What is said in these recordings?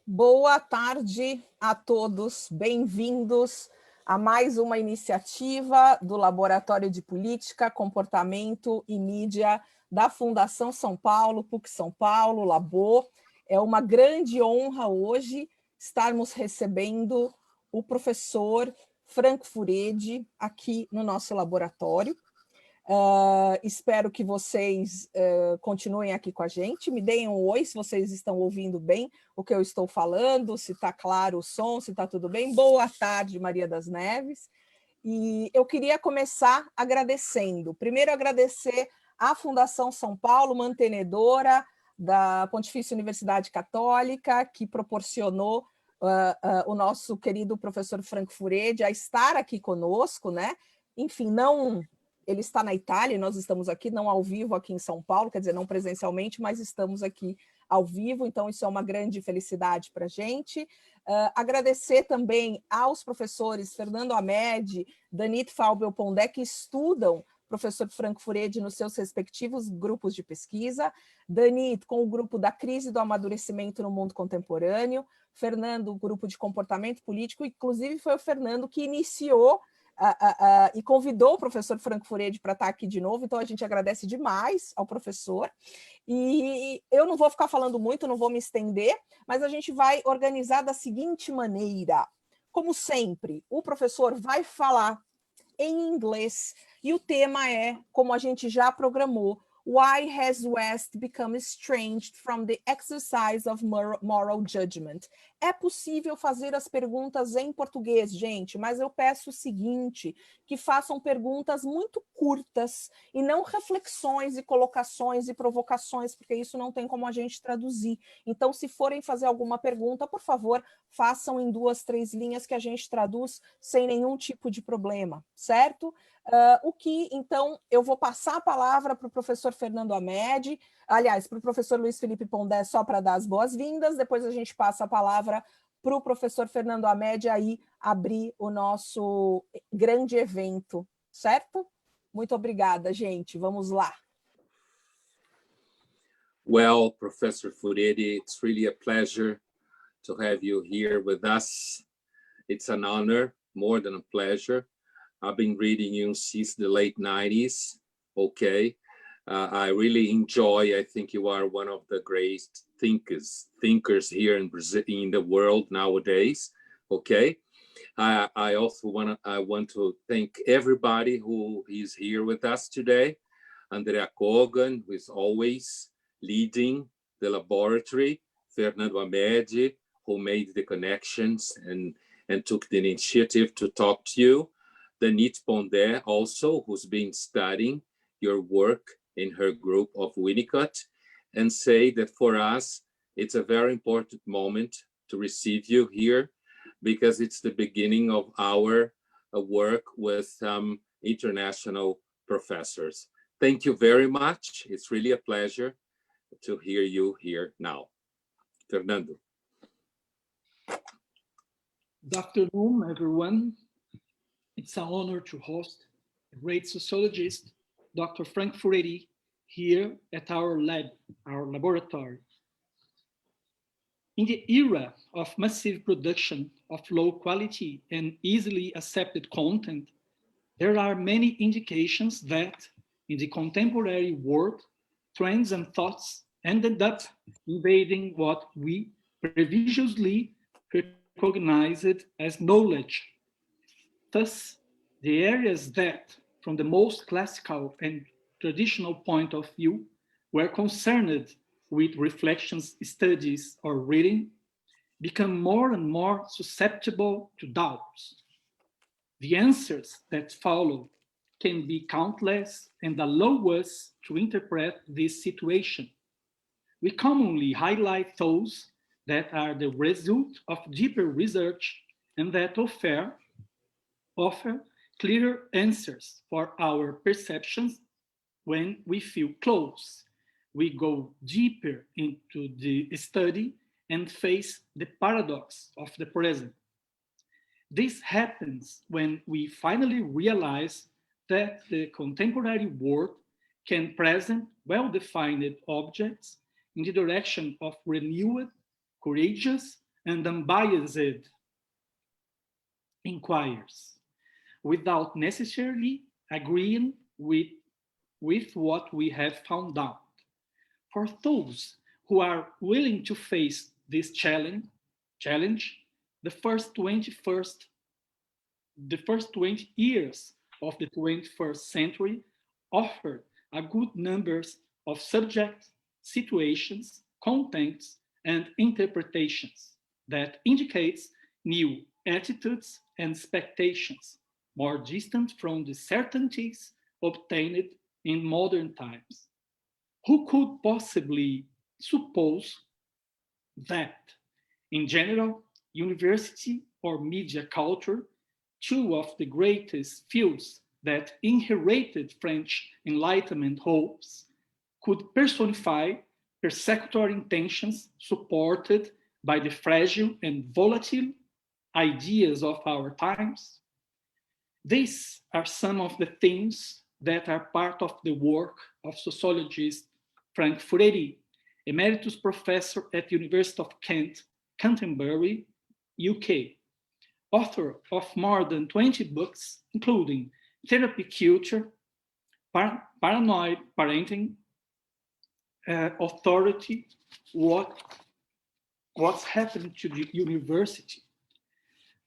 Boa tarde a todos, bem-vindos a mais uma iniciativa do Laboratório de Política, Comportamento e Mídia da Fundação São Paulo, PUC São Paulo, Labô. É uma grande honra hoje estarmos recebendo o professor Furedi aqui no nosso laboratório. Espero que vocês continuem aqui com a gente, me deem um oi se vocês estão ouvindo bem o que eu estou falando, se está claro o som, se está tudo bem. Boa tarde, Maria das Neves. E eu queria começar agradecendo. Primeiro, agradecer à Fundação São Paulo, mantenedora da Pontifícia Universidade Católica, que proporcionou o nosso querido professor Furedi a estar aqui conosco, né? Enfim, não... Ele está na Itália, e nós estamos aqui, não ao vivo aqui em São Paulo, quer dizer, não presencialmente, mas estamos aqui ao vivo, então isso é uma grande felicidade para a gente. Agradecer também aos professores Fernando Amed, Danit Falbel Pondé, que estudam professor Furedi nos seus respectivos grupos de pesquisa, Danit com o grupo da crise do amadurecimento no mundo contemporâneo, Fernando, o grupo de comportamento político, inclusive foi o Fernando que iniciou e convidou o professor Furedi para estar aqui de novo, então a gente agradece demais ao professor. E eu não vou ficar falando muito, não vou me estender, mas a gente vai organizar da seguinte maneira. Como sempre, o professor vai falar em inglês e o tema é, como a gente já programou, Why has West become estranged from the exercise of moral judgment? É possível fazer as perguntas em português, gente, mas eu peço o seguinte, que façam perguntas muito curtas e não reflexões e colocações e provocações, porque isso não tem como a gente traduzir. Então, se forem fazer alguma pergunta, por favor, façam em 2, 3 linhas que a gente traduz sem nenhum tipo de problema, certo? Então, eu vou passar a palavra para o professor Fernando Amed, aliás, para o professor Luiz Felipe Pondé, só para dar as boas-vindas, depois a gente passa a palavra para o professor Fernando Amed aí abrir o nosso grande evento, certo? Muito obrigada, gente. Vamos lá. Well, Professor Furedi, it's really a pleasure to have you here with us. It's an honor, more than a pleasure. I've been reading you since the late 90s, okay? I really enjoy, I think you are one of the great thinkers here in Brazil, in the world nowadays, okay? I also want to thank everybody who is here with us today. Andrea Kogan, who is always leading the laboratory, Fernando Amed, who made the connections and took the initiative to talk to you. Danit Pondé also, who's been studying your work in her group of Winnicott, and say that for us, it's a very important moment to receive you here because it's the beginning of our work with some international professors. Thank you very much. It's really a pleasure to hear you here now. Fernando. Good afternoon, everyone. It's an honor to host a great sociologist, Dr. Furedi, here at our lab, our laboratory. In the era of massive production of low quality and easily accepted content, there are many indications that in the contemporary world, trends and thoughts ended up invading what we previously recognized as knowledge. Thus, the areas that, from the most classical and traditional point of view, were concerned with reflections, studies, or reading, become more and more susceptible to doubts. The answers that follow can be countless and allow us to interpret this situation. We commonly highlight those that are the result of deeper research and that offer clearer answers for our perceptions when we feel close. We go deeper into the study and face the paradox of the present. This happens when we finally realize that the contemporary world can present well-defined objects in the direction of renewed, courageous, and unbiased inquiries, without necessarily agreeing with what we have found out. For those who are willing to face this challenge, the first 20 years of the 21st century offered a good number of subjects, situations, contents, and interpretations that indicates new attitudes and expectations, more distant from the certainties obtained in modern times. Who could possibly suppose that, in general, university or media culture, two of the greatest fields that inherited French Enlightenment hopes, could personify persecutory intentions supported by the fragile and volatile ideas of our times? These are some of the themes that are part of the work of sociologist Frank Furedi, emeritus professor at the University of Kent, Canterbury, UK, author of more than 20 books, including Therapy Culture, Paranoid Parenting, Authority, What's Happened to the University.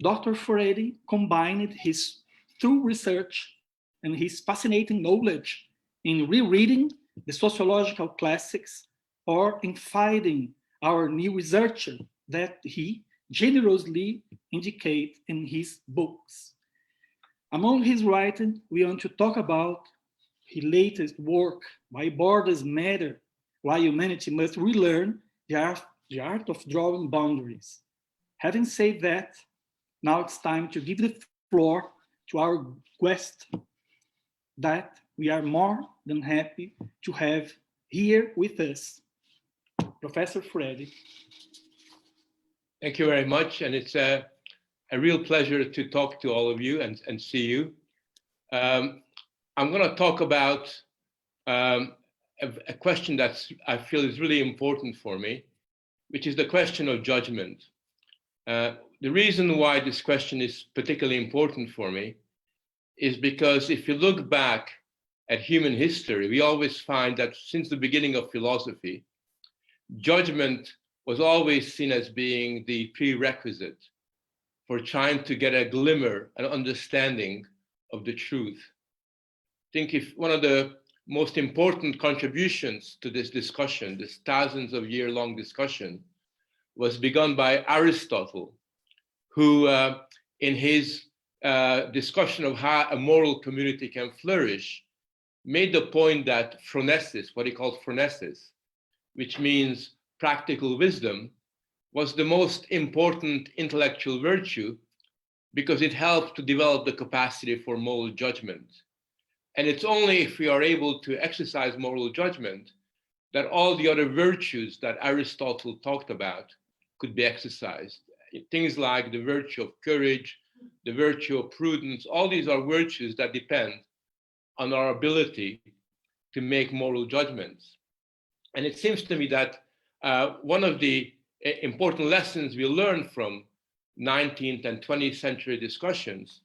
Dr. Furedi combined his thorough research and his fascinating knowledge in rereading the sociological classics or in finding our new researcher that he generously indicates in his books. Among his writing, we want to talk about his latest work, Why Borders Matter, Why Humanity Must Relearn the Art of Drawing Boundaries. Having said that, now it's time to give the floor to our guest that we are more than happy to have here with us, Professor Furedi. Thank you very much. And it's a real pleasure to talk to all of you and see you. I'm going to talk about a question that I feel is really important for me, which is the question of judgment. The reason why this question is particularly important for me is because if you look back at human history, we always find that since the beginning of philosophy, judgment was always seen as being the prerequisite for trying to get a glimmer, an understanding of the truth. I think if one of the most important contributions to this discussion, this thousands of year-long discussion, was begun by Aristotle, who in his discussion of how a moral community can flourish, made the point that phronesis, what he called phronesis, which means practical wisdom, was the most important intellectual virtue because it helped to develop the capacity for moral judgment. And it's only if we are able to exercise moral judgment that all the other virtues that Aristotle talked about could be exercised. Things like the virtue of courage, the virtue of prudence, all these are virtues that depend on our ability to make moral judgments. And it seems to me that one of the important lessons we learn from 19th and 20th century discussions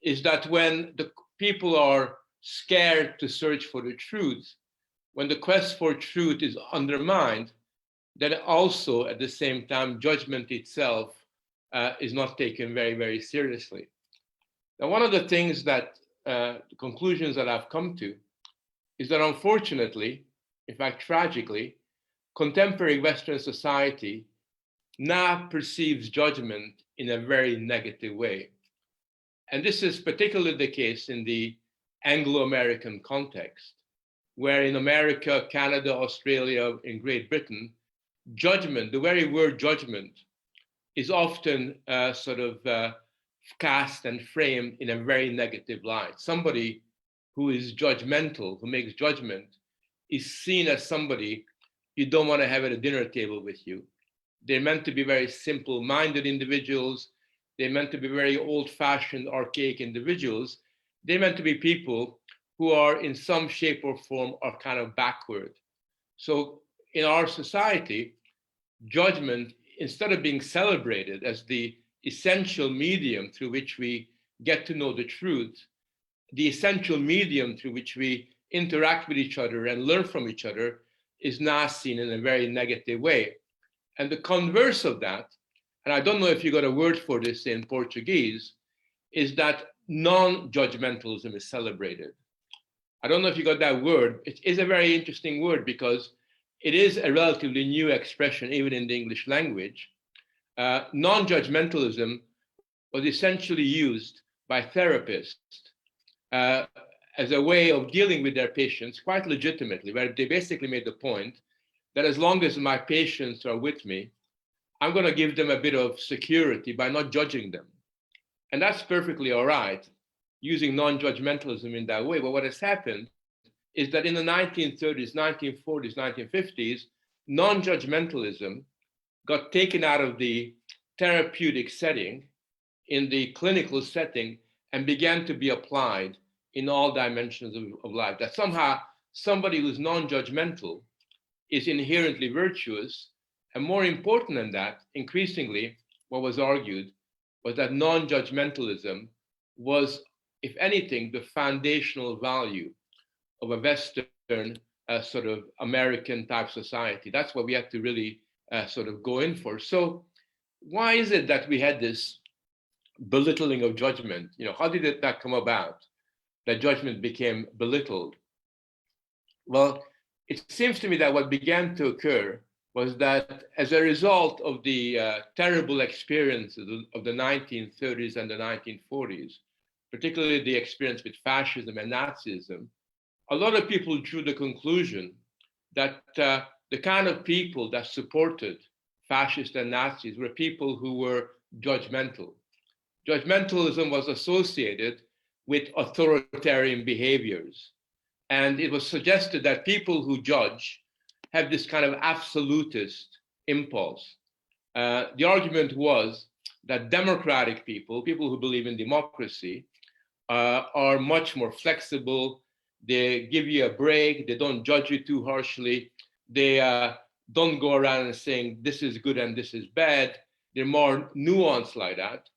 is that when the people are scared to search for the truth, when the quest for truth is undermined, then also at the same time, judgment itself is not taken very, very seriously. Now, one of the things that, the conclusions that I've come to is that unfortunately, in fact, tragically, contemporary Western society now perceives judgment in a very negative way. And this is particularly the case in the Anglo-American context, where in America, Canada, Australia, in Great Britain, judgment, the very word judgment, is often cast and framed in a very negative light. Somebody who is judgmental, who makes judgment, is seen as somebody you don't want to have at a dinner table with you. They're meant to be very simple-minded individuals. They're meant to be very old-fashioned, archaic individuals. They're meant to be people who are in some shape or form are kind of backward. So in our society, judgment instead of being celebrated as the essential medium through which we get to know the truth, the essential medium through which we interact with each other and learn from each other is now seen in a very negative way. And the converse of that, and I don't know if you got a word for this in Portuguese, is that non-judgmentalism is celebrated. I don't know if you got that word. It is a very interesting word because it is a relatively new expression, even in the English language. Non-judgmentalism was essentially used by therapists as a way of dealing with their patients quite legitimately, where they basically made the point that as long as my patients are with me, I'm going to give them a bit of security by not judging them. And that's perfectly all right, using non-judgmentalism in that way. But what has happened is that in the 1930s, 1940s, 1950s, non-judgmentalism got taken out of the therapeutic setting, in the clinical setting, and began to be applied in all dimensions of life. That somehow somebody who's non-judgmental is inherently virtuous. And more important than that, increasingly, what was argued was that non-judgmentalism was, if anything, the foundational value of a Western sort of American type society. That's what we had to really sort of go in for. So why is it that we had this belittling of judgment? You know, how did that come about, that judgment became belittled? Well, it seems to me that what began to occur was that as a result of the terrible experiences of the 1930s and the 1940s, particularly the experience with fascism and Nazism, a lot of people drew the conclusion that the kind of people that supported fascists and Nazis were people who were judgmental. Judgmentalism was associated with authoritarian behaviors. And it was suggested that people who judge have this kind of absolutist impulse. The argument was that democratic people, people who believe in democracy, are much more flexible. They give you a break. They don't judge you too harshly. They don't go around and saying this is good and this is bad. They're more nuanced like that.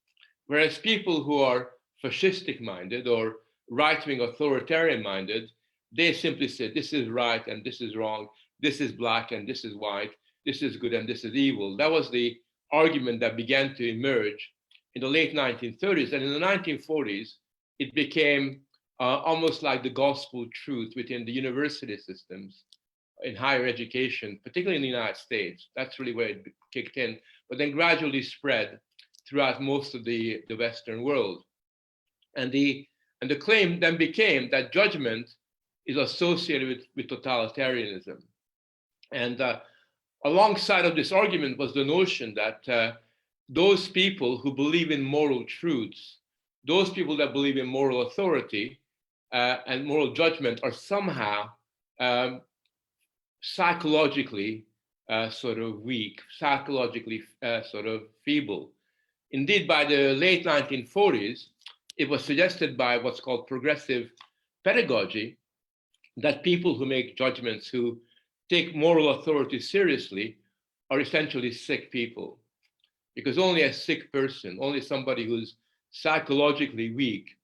Whereas people who are fascistic minded or right-wing authoritarian minded, they simply say this is right and this is wrong. This is black and this is white. This is good and this is evil. That was the argument that began to emerge in the late 1930s. And in the 1940s, it became almost like the gospel truth within the university systems in higher education, particularly in the United States. That's really where it kicked in, but then gradually spread throughout most of the Western world. And the claim then became that judgment is associated with totalitarianism. And alongside of this argument was the notion that those people who believe in moral truths, those people that believe in moral authority and moral judgment are somehow psychologically sort of weak, psychologically sort of feeble. Indeed, by the late 1940s, it was suggested by what's called progressive pedagogy that people who make judgments, who take moral authority seriously, are essentially sick people. Because only a sick person, only somebody who's psychologically weak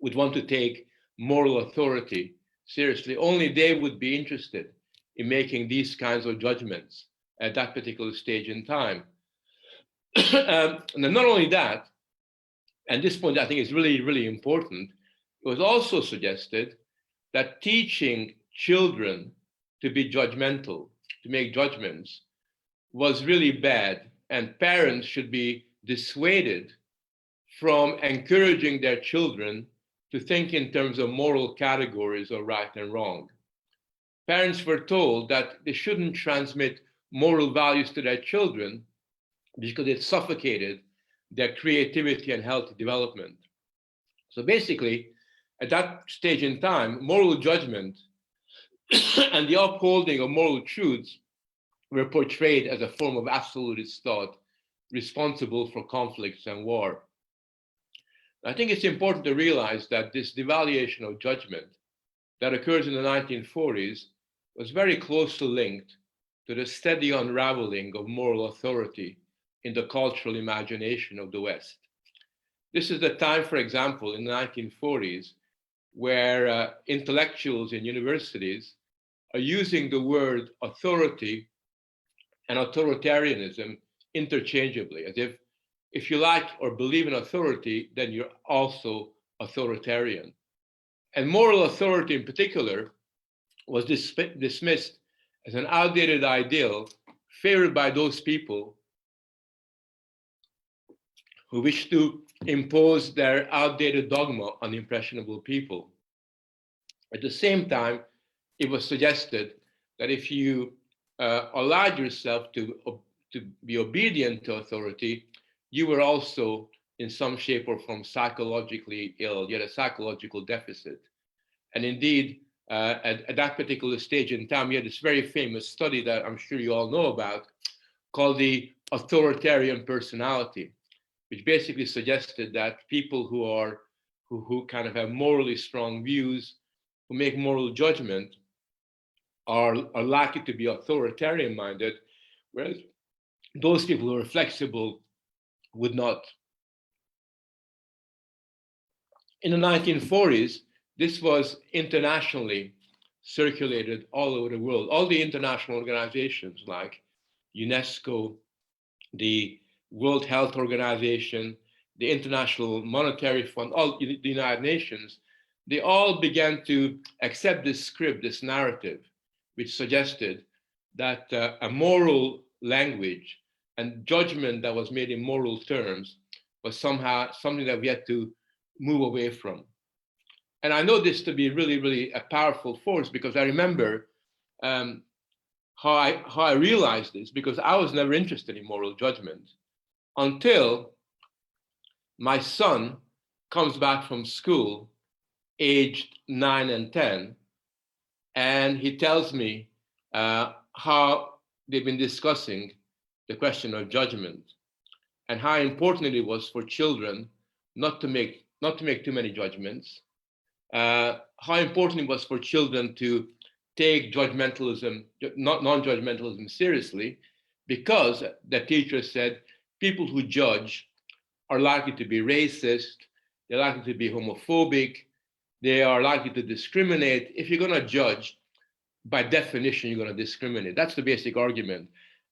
would want to take moral authority seriously. Only they would be interested in making these kinds of judgments at that particular stage in time. And not only that, and this point I think is really, really important, it was also suggested that teaching children to be judgmental, to make judgments, was really bad, and parents should be dissuaded from encouraging their children to think in terms of moral categories of right and wrong. Parents were told that they shouldn't transmit moral values to their children because it suffocated their creativity and healthy development. So basically, at that stage in time, moral judgment and the upholding of moral truths were portrayed as a form of absolutist thought responsible for conflicts and war. I think it's important to realize that this devaluation of judgment that occurs in the 1940s was very closely linked to the steady unraveling of moral authority in the cultural imagination of the West. This is the time, for example, in the 1940s, where intellectuals in universities are using the word authority and authoritarianism interchangeably, as if you like or believe in authority, then you're also authoritarian. And moral authority in particular was dismissed as an outdated ideal favored by those people who wish to impose their outdated dogma on impressionable people. At the same time, it was suggested that if you allowed yourself to be obedient to authority, you were also in some shape or form psychologically ill, you had a psychological deficit. And indeed, at that particular stage in time, we had this very famous study that I'm sure you all know about, called the authoritarian personality, which basically suggested that people who kind of have morally strong views, who make moral judgment, are likely to be authoritarian-minded, whereas those people who are flexible would not. In the 1940s, this was internationally circulated all over the world. All the international organizations like UNESCO, the World Health Organization, the International Monetary Fund, all the United Nations, they all began to accept this script, this narrative, which suggested that a moral language and judgment that was made in moral terms was somehow something that we had to move away from. And I know this to be really, really a powerful force, because I remember how I realized this, because I was never interested in moral judgment until my son comes back from school, aged 9 and 10, and he tells me how they've been discussing the question of judgment and how important it was for children not to make too many judgments, how important it was for children to take judgmentalism, non-judgmentalism seriously, because the teacher said people who judge are likely to be racist, they're likely to be homophobic, they are likely to discriminate. If you're going to judge, by definition, you're going to discriminate. That's the basic argument.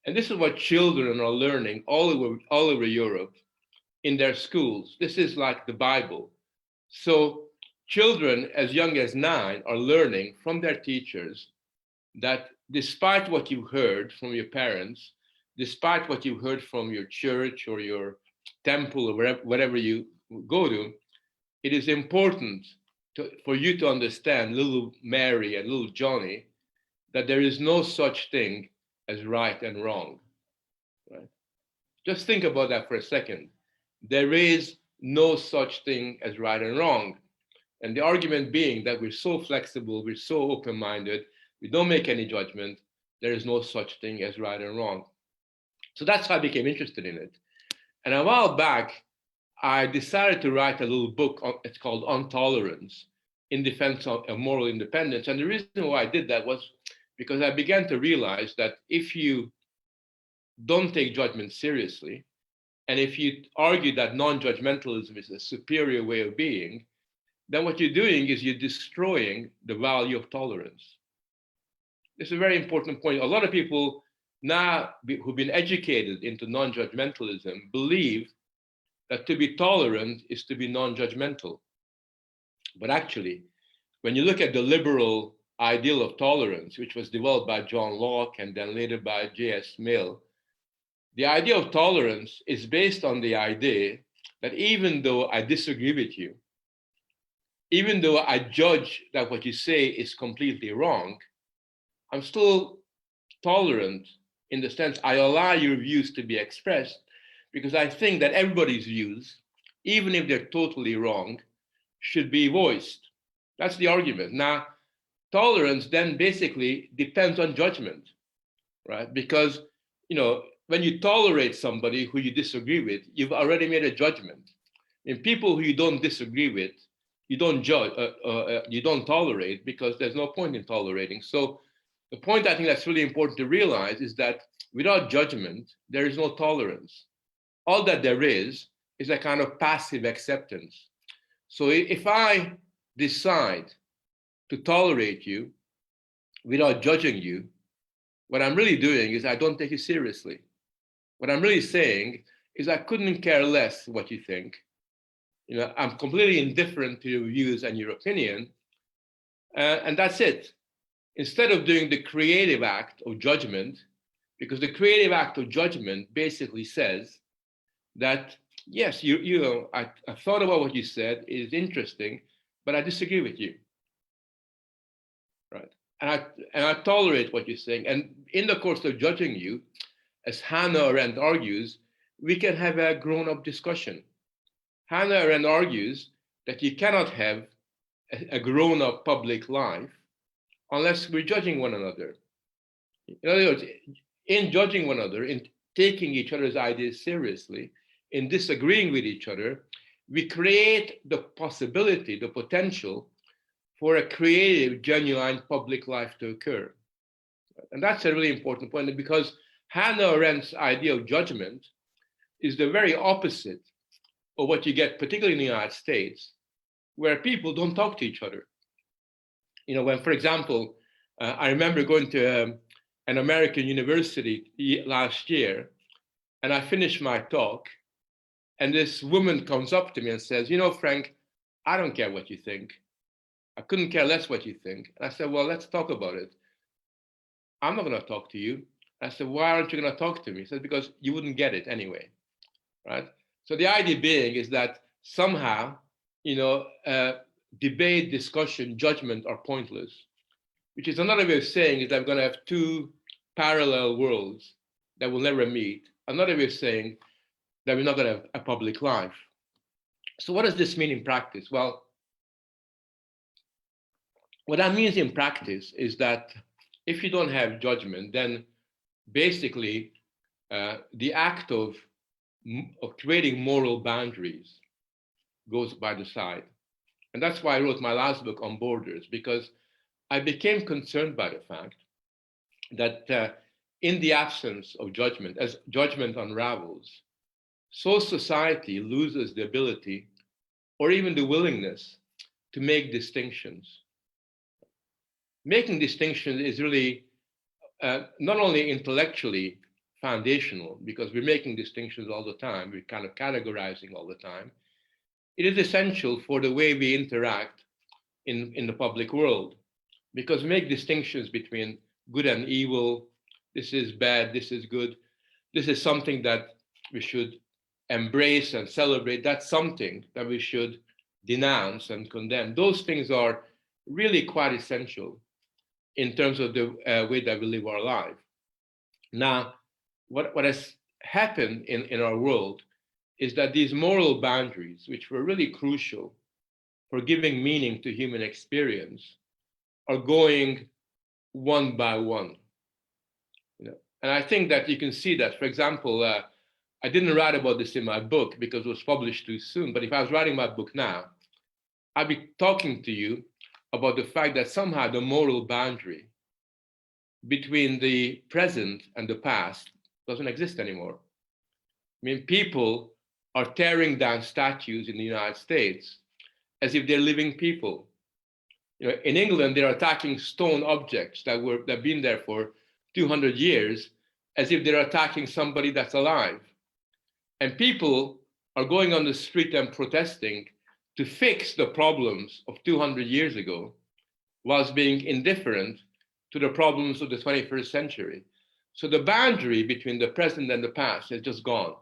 And this is what children are learning all over Europe in their schools. This is like the Bible. So children as young as 9 are learning from their teachers that despite what you heard from your parents, despite what you heard from your church or your temple or wherever you go to, it is important for you to understand, little Mary and little Johnny, that there is no such thing as right and wrong. Right? Just think about that for a second. There is no such thing as right and wrong. And the argument being that we're so flexible, we're so open-minded, we don't make any judgment, there is no such thing as right and wrong. So that's how I became interested in it. And a while back, I decided to write a little book, it's called On Tolerance, in defense of moral independence. And the reason why I did that was because I began to realize that if you don't take judgment seriously, and if you argue that non-judgmentalism is a superior way of being, then what you're doing is you're destroying the value of tolerance. This is a very important point. A lot of people now who've been educated into non-judgmentalism believe that to be tolerant is to be non-judgmental. But actually, when you look at the liberal ideal of tolerance, which was developed by John Locke and then later by J.S. Mill, the idea of tolerance is based on the idea that even though I disagree with you, even though I judge that what you say is completely wrong, I'm still tolerant in the sense I allow your views to be expressed, because I think that everybody's views, even if they're totally wrong, should be voiced. That's the argument. Now, tolerance then basically depends on judgment, right? Because, when you tolerate somebody who you disagree with, you've already made a judgment. And people who you don't disagree with, you don't judge, you don't tolerate, because there's no point in tolerating. So The point I think that's really important to realize is that without judgment, there is no tolerance. All that there is a kind of passive acceptance. So if I decide to tolerate you without judging you, what I'm really doing is I don't take you seriously. What I'm really saying is I couldn't care less what you think. You know, I'm completely indifferent to your views and your opinion, and that's it. Instead of doing the creative act of judgment, because the creative act of judgment basically says that, yes, I thought about what you said, it is interesting, but I disagree with you, right? And I tolerate what you're saying. And in the course of judging you, as Hannah Arendt argues, we can have a grown-up discussion. Hannah Arendt argues that you cannot have a grown-up public life unless we're judging one another. In other words, in judging one another, in taking each other's ideas seriously, in disagreeing with each other, we create the possibility, the potential for a creative, genuine public life to occur. And that's a really important point, because Hannah Arendt's idea of judgment is the very opposite of what you get, particularly in the United States, where people don't talk to each other. You know, when, for example, I remember going to an American university last year, and I finished my talk, and this woman comes up to me and says, you know, Frank, I don't care what you think. I couldn't care less what you think. And I said, well, let's talk about it. I'm not going to talk to you. I said, why aren't you going to talk to me? He said, because you wouldn't get it anyway, right? So the idea being is that somehow, you know, debate, discussion, judgment are pointless, which is another way of saying is that we're going to have two parallel worlds that will never meet. Another way of saying that we're not going to have a public life. So what does this mean in practice? Well, what that means in practice is that if you don't have judgment, then basically the act of creating moral boundaries goes by the side. And that's why I wrote my last book on borders, because I became concerned by the fact that in the absence of judgment, as judgment unravels, so society loses the ability or even the willingness to make distinctions. Making distinctions is really not only intellectually foundational, because we're making distinctions all the time, we're kind of categorizing all the time. It is essential for the way we interact in the public world, because we make distinctions between good and evil. This is bad, this is good. This is something that we should embrace and celebrate. That's something that we should denounce and condemn. Those things are really quite essential in terms of the way that we live our life. Now, what has happened in our world is that these moral boundaries, which were really crucial for giving meaning to human experience, are going one by one. You know? And I think that you can see that, for example, I didn't write about this in my book because it was published too soon, but if I was writing my book now, I'd be talking to you about the fact that somehow the moral boundary between the present and the past doesn't exist anymore. I mean, people are tearing down statues in the United States as if they're living people. You know, in England, they're attacking stone objects that have been there for 200 years as if they're attacking somebody that's alive. And people are going on the street and protesting to fix the problems of 200 years ago, whilst being indifferent to the problems of the 21st century. So the boundary between the present and the past has just gone,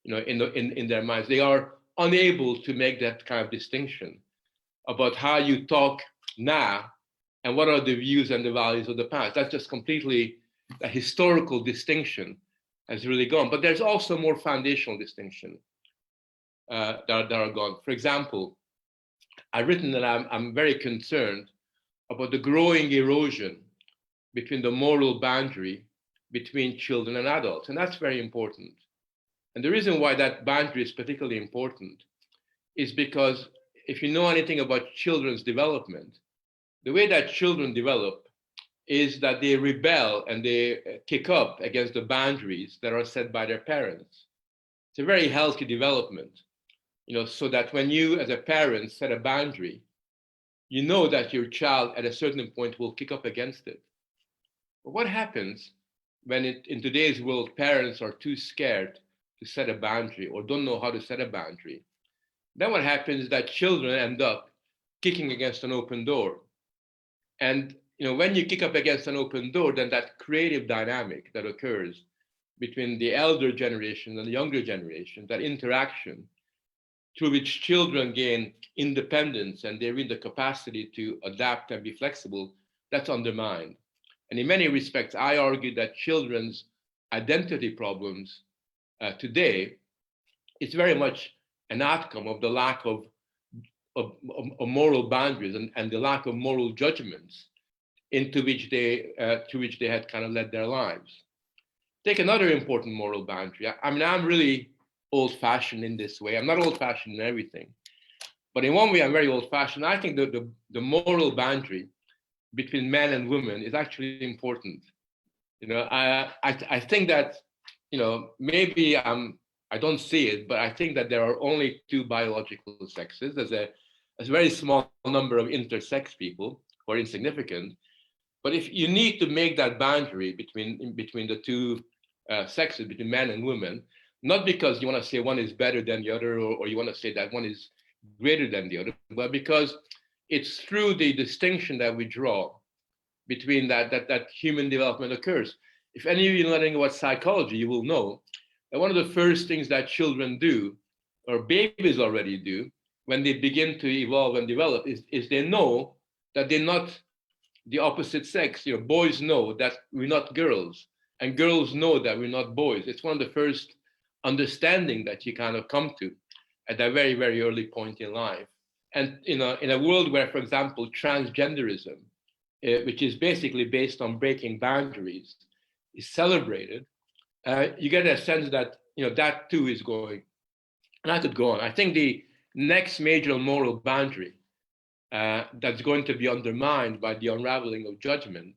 you know, in their minds. They are unable to make that kind of distinction about how you talk now and what are the views and the values of the past. That's just completely a historical distinction has really gone. But there's also more foundational distinction that are gone. For example, I've written that I'm very concerned about the growing erosion between the moral boundary between children and adults, and that's very important. And the reason why that boundary is particularly important is because if you know anything about children's development, the way that children develop is that they rebel and they kick up against the boundaries that are set by their parents. It's a very healthy development, so that when you as a parent set a boundary, you know that your child at a certain point will kick up against it. But what happens when in today's world, parents are too scared to set a boundary or don't know how to set a boundary? Then what happens is that children end up kicking against an open door. And when you kick up against an open door, then that creative dynamic that occurs between the elder generation and the younger generation, that interaction through which children gain independence and they reach the capacity to adapt and be flexible, that's undermined. And in many respects, I argue that children's identity problems today is very much an outcome of the lack of moral boundaries and the lack of moral judgments into which they had kind of led their lives. Take another important moral boundary. I mean, I'm really old-fashioned in this way. I'm not old-fashioned in everything, but in one way, I'm very old-fashioned. I think that the moral boundary between men and women is actually important. I think that maybe I don't see it, but I think that there are only two biological sexes. There's a very small number of intersex people who are insignificant. But if you need to make that boundary between the two sexes, between men and women, not because you want to say one is better than the other, or you want to say that one is greater than the other, but because it's through the distinction that we draw between that human development occurs. If any of you know anything about psychology, you will know that one of the first things that children do, or babies already do, when they begin to evolve and develop, is they know that they're not the opposite sex. Boys know that we're not girls, and girls know that we're not boys. It's one of the first understanding that you kind of come to at a very, very early point in life. And in a world where, for example, transgenderism, which is basically based on breaking boundaries, is celebrated, you get a sense that that too is going. And I could go on. I think the next major moral boundary that's going to be undermined by the unraveling of judgment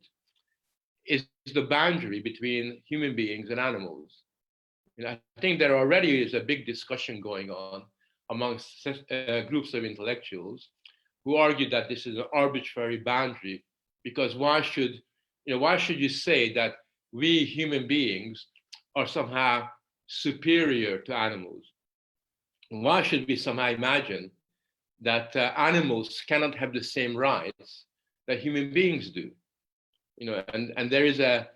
is the boundary between human beings and animals. I think there already is a big discussion going on amongst groups of intellectuals who argue that this is an arbitrary boundary, because why should you say that we human beings are somehow superior to animals? Why should we somehow imagine that animals cannot have the same rights that human beings do? And there is an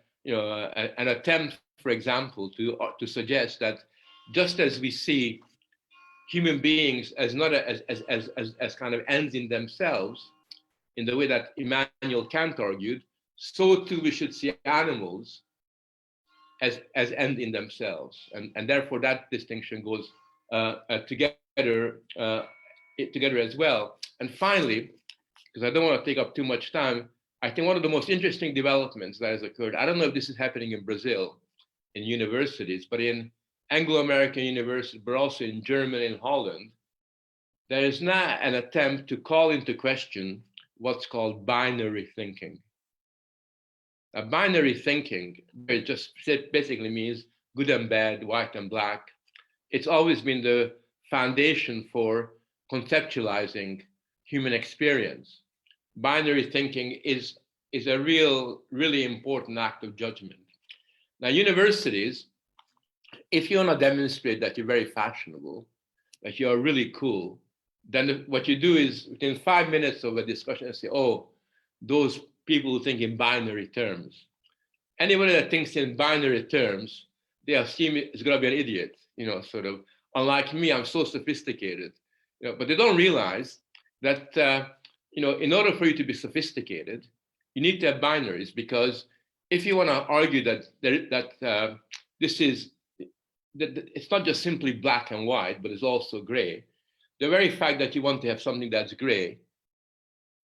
attempt, for example, to suggest that just as we see human beings as not as kind of ends in themselves, in the way that Immanuel Kant argued, so too we should see animals as end in themselves, and therefore that distinction goes together as well. And finally, because I don't want to take up too much time, I think one of the most interesting developments that has occurred, I don't know if this is happening in Brazil, in universities, but in Anglo-American universities, but also in Germany and Holland, there is now an attempt to call into question what's called binary thinking. Now, binary thinking, it just basically means good and bad, white and black. It's always been the foundation for conceptualizing human experience. Binary thinking is a really important act of judgment. Now, universities, if you want to demonstrate that you're very fashionable, that you're really cool, then what you do is within 5 minutes of a discussion, you say, oh, those people who think in binary terms. Anybody that thinks in binary terms, they assume it's going to be an idiot, sort of. Unlike me, I'm so sophisticated. But they don't realize that, in order for you to be sophisticated, you need to have binaries, because if you want to argue that it's not just simply black and white, but it's also gray, the very fact that you want to have something that's gray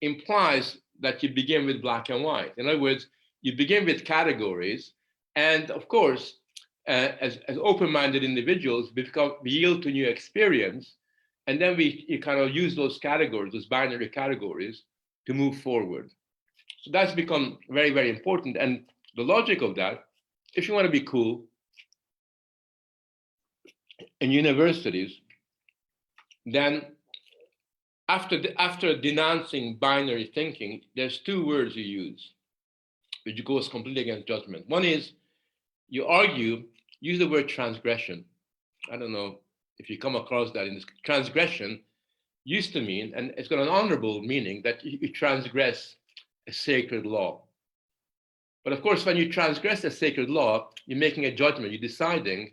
implies that you begin with black and white. In other words, you begin with categories, and of course, as open-minded individuals, we yield to new experience, and then you kind of use those categories, those binary categories, to move forward. So that's become very, very important. And the logic of that, if you want to be cool, in universities, then after denouncing binary thinking, there's two words you use, which goes completely against judgment. One is you argue, use the word transgression. I don't know if you come across that in this. Transgression used to mean, and it's got an honorable meaning, that you transgress a sacred law. But of course, when you transgress a sacred law, you're making a judgment. You're deciding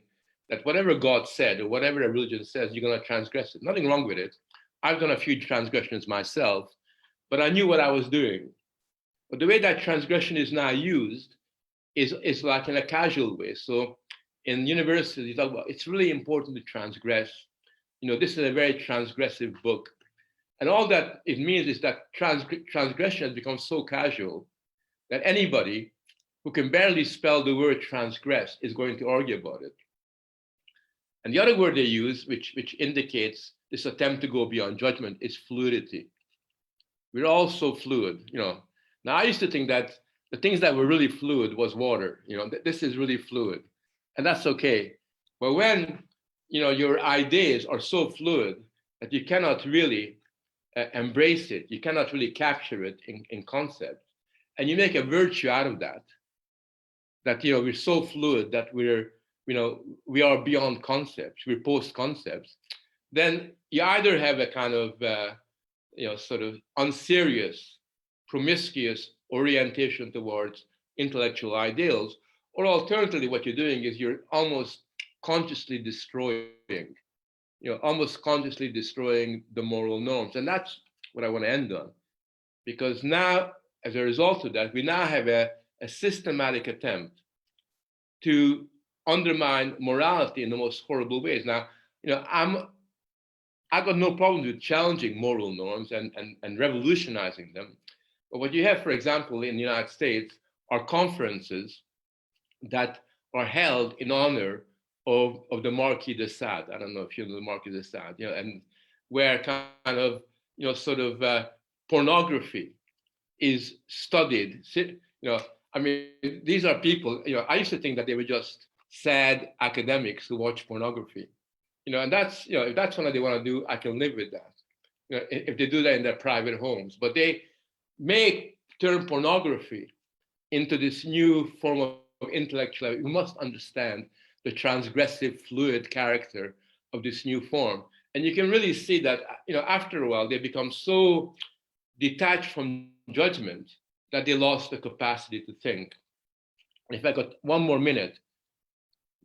that whatever God said or whatever a religion says, you're going to transgress it. Nothing wrong with it. I've done a few transgressions myself, but I knew what I was doing. But the way that transgression is now used is like in a casual way. So in universities, you talk about it's really important to transgress. You know, this is a very transgressive book. And all that it means is that transgression has become so casual that anybody who can barely spell the word transgress is going to argue about it. And the other word they use, which indicates this attempt to go beyond judgment, is fluidity. We're all so fluid, you know. Now, I used to think that the things that were really fluid was water. You know, this is really fluid, and that's okay. But when, you know, your ideas are so fluid that you cannot really embrace it, you cannot really capture it in concept, and you make a virtue out of that, you know, we're so fluid that we're, you know, we are beyond concepts, we're post concepts, then you either have a kind of, you know, sort of unserious, promiscuous orientation towards intellectual ideals, or alternatively, what you're doing is you're almost consciously destroying, you know, almost consciously destroying the moral norms. And that's what I want to end on. Because now, as a result of that, we now have a systematic attempt to undermine morality in the most horrible ways. Now, you know, I've got no problem with challenging moral norms and revolutionizing them. But what you have, for example, in the United States are conferences that are held in honor of the Marquis de Sade. I don't know if you know the Marquis de Sade, you know, and where kind of, you know, sort of pornography is studied. You know, I mean, these are people, you know, I used to think that they were just sad academics who watch pornography. You know, and that's, you know, if that's what they want to do, I can live with that. You know, if they do that in their private homes, but they turn pornography into this new form of intellectual. We must understand the transgressive, fluid character of this new form, and you can really see that, you know, after a while they become so detached from judgment that they lost the capacity to think. If I got one more minute,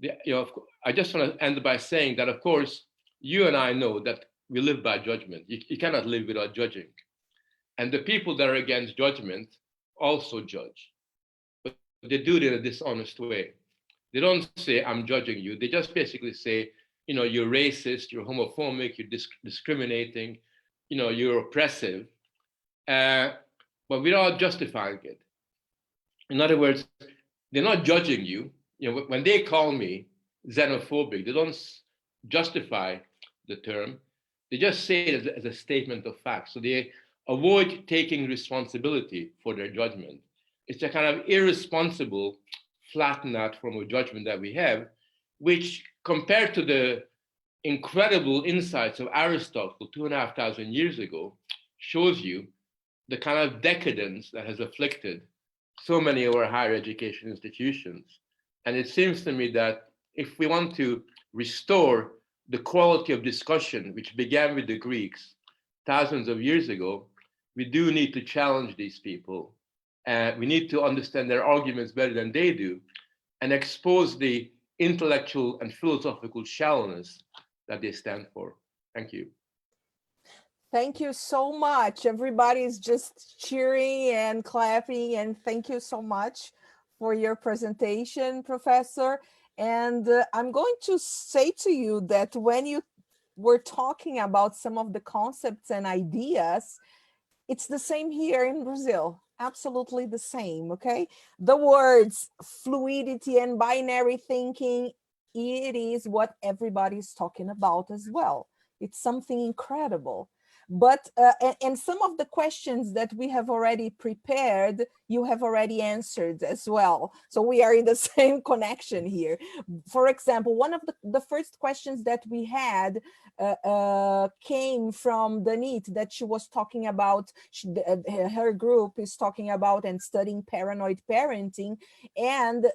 you know, I just want to end by saying that, of course, you and I know that we live by judgment. You cannot live without judging. And the people that are against judgment also judge. But they do it in a dishonest way. They don't say, I'm judging you. They just basically say, you know, you're racist, you're homophobic, you're discriminating, you know, you're oppressive, but without justifying it. In other words, they're not judging you. You know, when they call me xenophobic, they don't justify the term. They just say it as a statement of fact. So they avoid taking responsibility for their judgment. It's a kind of irresponsible, flattened out form of judgment that we have, which compared to the incredible insights of Aristotle 2,500 years ago, shows you the kind of decadence that has afflicted so many of our higher education institutions. And it seems to me that if we want to restore the quality of discussion, which began with the Greeks thousands of years ago, we do need to challenge these people. We need to understand their arguments better than they do and expose the intellectual and philosophical shallowness that they stand for. Thank you. Thank you so much. Everybody's just cheering and clapping, and thank you so much for your presentation, Professor. And I'm going to say to you that when you were talking about some of the concepts and ideas, it's the same here in Brazil. Absolutely the same, okay? The words fluidity and binary thinking, it is what everybody's talking about as well. It's something incredible. But and some of the questions that we have already prepared, you have already answered as well. So we are in the same connection here. For example, one of the first questions that we had came from Danit, that she was talking about, her group is talking about and studying paranoid parenting. And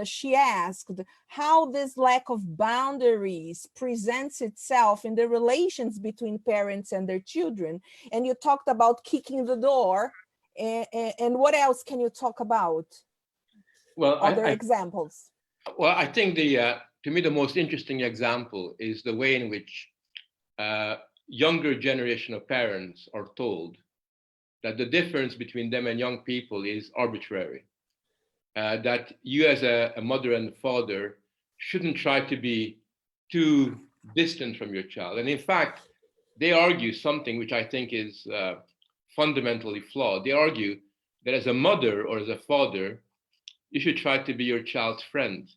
she asked how this lack of boundaries presents itself in the relations between parents and their children. And you talked about kicking the door. And what else can you talk about? Well, other examples? Well, I think to me, the most interesting example is the way in which younger generation of parents are told that the difference between them and young people is arbitrary. That you as a mother and father shouldn't try to be too distant from your child. And in fact, they argue something which I think is fundamentally flawed. They argue that as a mother or as a father, you should try to be your child's friend.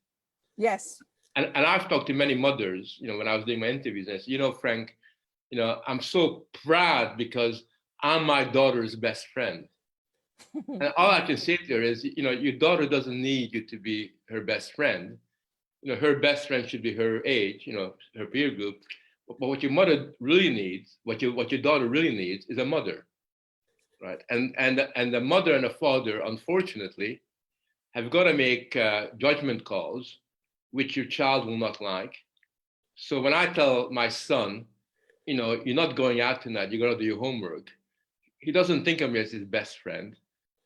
Yes. And I've talked to many mothers, when I was doing my interviews, and I said, Frank, I'm so proud because I'm my daughter's best friend. And all I can say to her is, your daughter doesn't need you to be her best friend. Her best friend should be her age, her peer group. But what your mother really needs, what your daughter really needs, is a mother, right? And the mother and the father, unfortunately, have got to make judgment calls, which your child will not like. So when I tell my son, you're not going out tonight, you got to do your homework, he doesn't think of me as his best friend.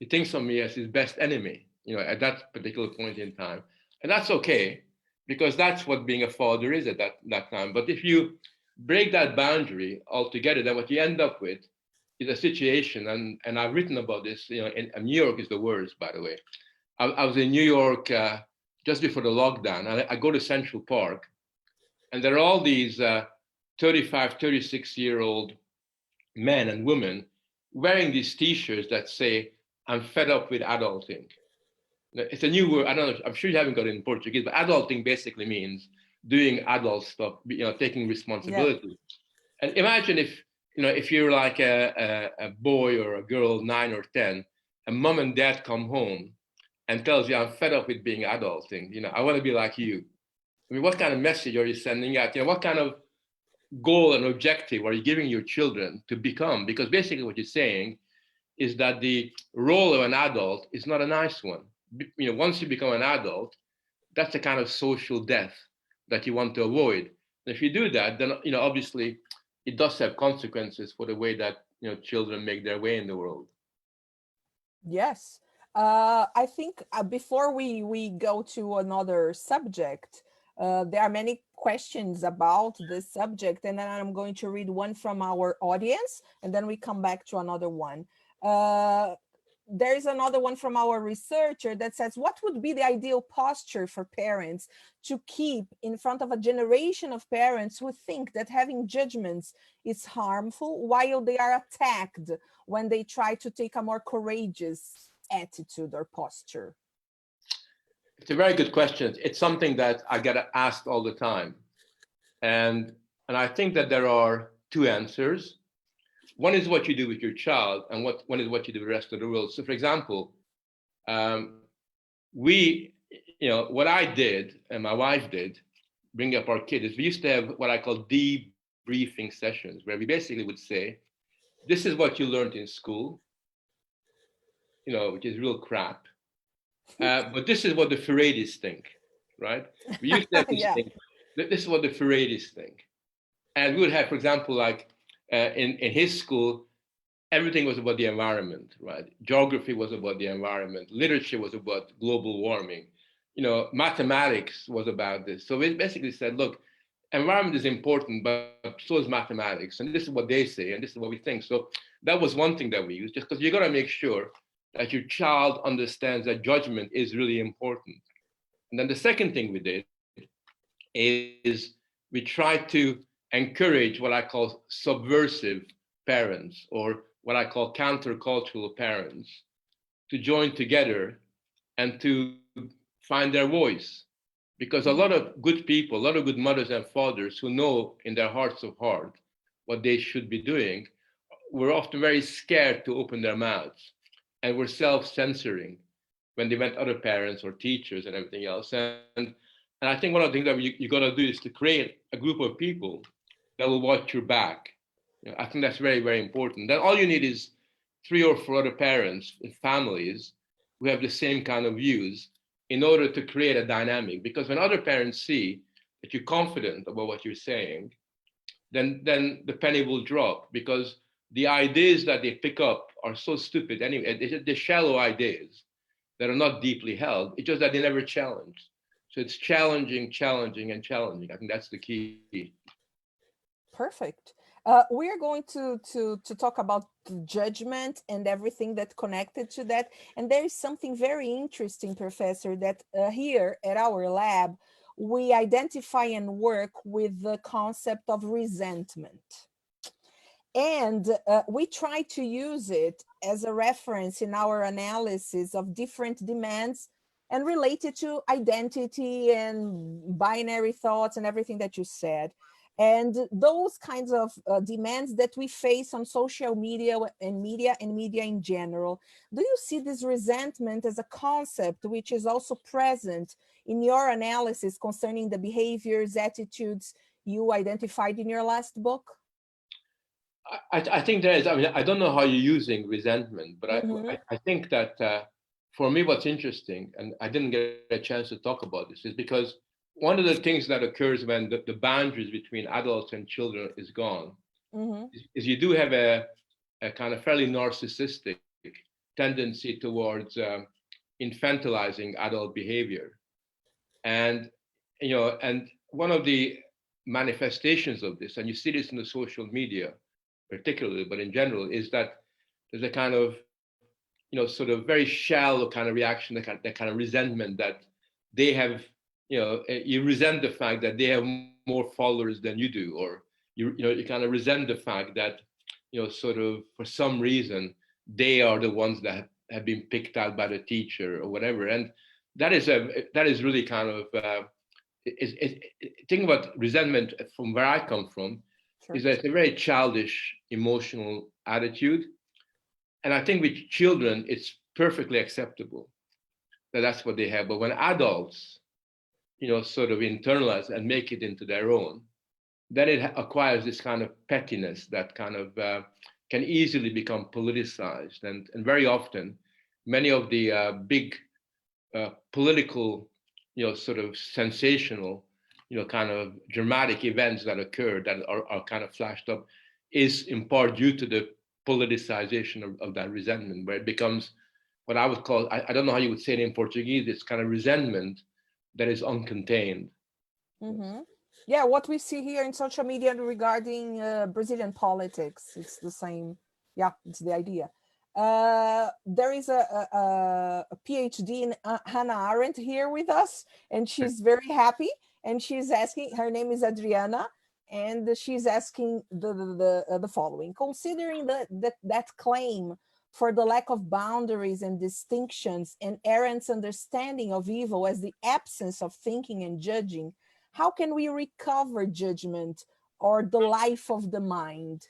He thinks of me as his best enemy, at that particular point in time. And that's okay, because that's what being a father is at that time. But if you break that boundary altogether, then what you end up with is a situation, and I've written about this, and New York is the worst, by the way. I was in New York just before the lockdown. I go to Central Park, and there are all these 35, 36-year-old men and women wearing these T-shirts that say, "I'm fed up with adulting." It's a new word. I don't know. I'm sure you haven't got it in Portuguese, but adulting basically means doing adult stuff, taking responsibility. Yeah. And imagine if you're like a boy or a girl, 9 or 10, and mom and dad come home and tells you, "I'm fed up with being adulting. I want to be like you." I mean, what kind of message are you sending out? What kind of goal and objective are you giving your children to become? Because basically what you're saying is that the role of an adult is not a nice one. Once you become an adult, that's the kind of social death that you want to avoid. And if you do that, then obviously it does have consequences for the way that children make their way in the world. Yes. I think before we go to another subject, there are many questions about this subject, and then I'm going to read one from our audience, and then we come back to another one. There is another one from our researcher that says, what would be the ideal posture for parents to keep in front of a generation of parents who think that having judgments is harmful, while they are attacked when they try to take a more courageous attitude or posture? It's a very good question. It's something that I get asked all the time. And I think that there are two answers. One is what you do with your child, and one is what you do with the rest of the world. So for example, what I did and my wife did, bring up our kids, is we used to have what I call debriefing sessions, where we basically would say, this is what you learned in school, which is real crap. But this is what the Furedis think, right? We used to have this thing. This is what the Furedis think. And we would have, for example, like in his school, everything was about the environment, right? Geography was about the environment. Literature was about global warming. Mathematics was about this. So we basically said, look, environment is important, but so is mathematics. And this is what they say, and this is what we think. So that was one thing that we used, just because you got to make sure that your child understands that judgment is really important. And then the second thing we did is we tried to encourage what I call subversive parents, or what I call countercultural parents, to join together and to find their voice. Because a lot of good people, a lot of good mothers and fathers who know in their hearts of heart what they should be doing, were often very scared to open their mouths and were self-censoring when they met other parents or teachers and everything else. And I think one of the things that you got to do is to create a group of people that will watch your back. I think that's very, very important. Then all you need is 3 or 4 other parents and families who have the same kind of views in order to create a dynamic. Because when other parents see that you're confident about what you're saying, then the penny will drop, because the ideas that they pick up are so stupid anyway. They're shallow ideas that are not deeply held. It's just that they never challenged. So it's challenging, challenging, and challenging. I think that's the key. Perfect. We are going to talk about judgment and everything that connected to that. And there is something very interesting, Professor, that here at our lab, we identify and work with the concept of resentment. And we try to use it as a reference in our analysis of different demands and related to identity and binary thoughts and everything that you said. And those kinds of demands that we face on social media and media in general. Do you see this resentment as a concept which is also present in your analysis concerning the behaviors, attitudes you identified in your last book? I think there is. I mean, I don't know how you're using resentment, but I think that for me, what's interesting, and I didn't get a chance to talk about this, is because one of the things that occurs when the boundaries between adults and children is gone is you do have a kind of fairly narcissistic tendency towards infantilizing adult behavior. And, and one of the manifestations of this, and you see this in the social media particularly, but in general, is that there's a kind of, sort of very shallow kind of reaction, that kind of resentment that they have. You resent the fact that they have more followers than you do, or you kind of resent the fact that, sort of for some reason they are the ones that have been picked out by the teacher or whatever. And that is really kind of think about resentment from where I come from. Sure. Is that it's a very childish emotional attitude, and I think with children it's perfectly acceptable that that's what they have. But when adults sort of internalize and make it into their own, then it acquires this kind of pettiness that kind of can easily become politicized. And very often, many of the big political, sort of sensational, kind of dramatic events that occur that are kind of flashed up is in part due to the politicization of that resentment, where it becomes what I would call, I don't know how you would say it in Portuguese, it's kind of resentment that is uncontained. Yeah, what we see here in social media regarding Brazilian politics, it's the same. Yeah, it's the idea. There is a PhD in Hannah Arendt here with us, and she's very happy. And she's asking, her name is Adriana, and she's asking the following: considering that claim for the lack of boundaries and distinctions and Arendt's understanding of evil as the absence of thinking and judging, how can we recover judgment or the life of the mind?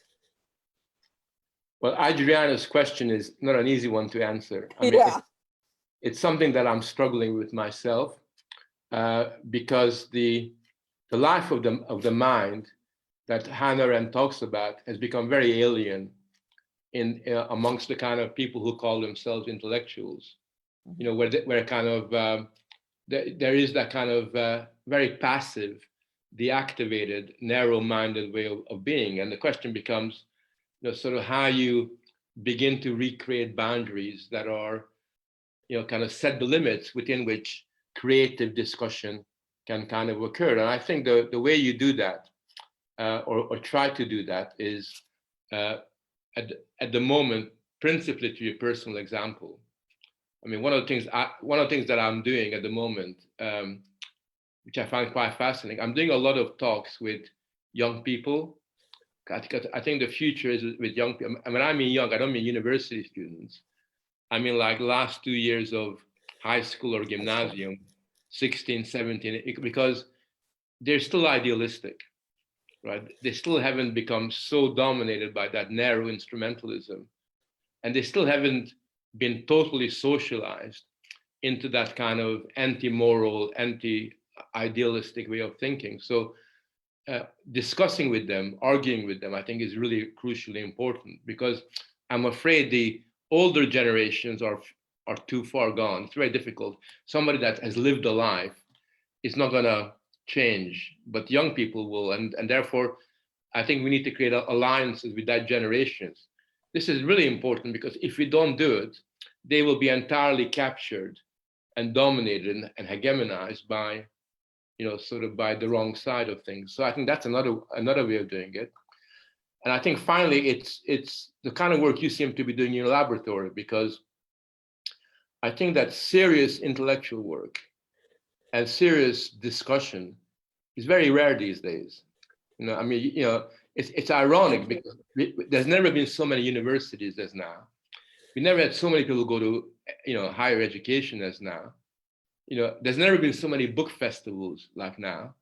Well, Adriana's question is not an easy one to answer. I mean, yeah. It's something that I'm struggling with myself, because the life of the mind that Hannah Arendt talks about has become very alien in amongst the kind of people who call themselves intellectuals. Where kind of there is that kind of very passive, deactivated, narrow-minded way of being, and the question becomes, sort of how you begin to recreate boundaries that are, kind of set the limits within which creative discussion can kind of occur. And I think the way you do that, or try to do that, is at the moment, principally to your personal example. I mean, one of the things that I'm doing at the moment, which I find quite fascinating, I'm doing a lot of talks with young people. I think the future is with young people. I mean, I mean young, I don't mean university students. I mean like last 2 years of high school or gymnasium, 16, 17, because they're still idealistic. right? They still haven't become so dominated by that narrow instrumentalism, and they still haven't been totally socialized into that kind of anti-moral, anti-idealistic way of thinking. So discussing with them, arguing with them, I think is really crucially important, because I'm afraid the older generations are too far gone. It's very difficult. Somebody that has lived a life is not going to change, but young people will. And therefore, I think we need to create alliances with that generation. This is really important, because if we don't do it, they will be entirely captured and dominated and hegemonized by, sort of by the wrong side of things. So I think that's another way of doing it. And I think finally, it's the kind of work you seem to be doing in your laboratory, because I think that serious intellectual work and serious discussion is very rare these days. It's ironic, because there's never been so many universities as now. We never had so many people go to, higher education as now. There's never been so many book festivals like now.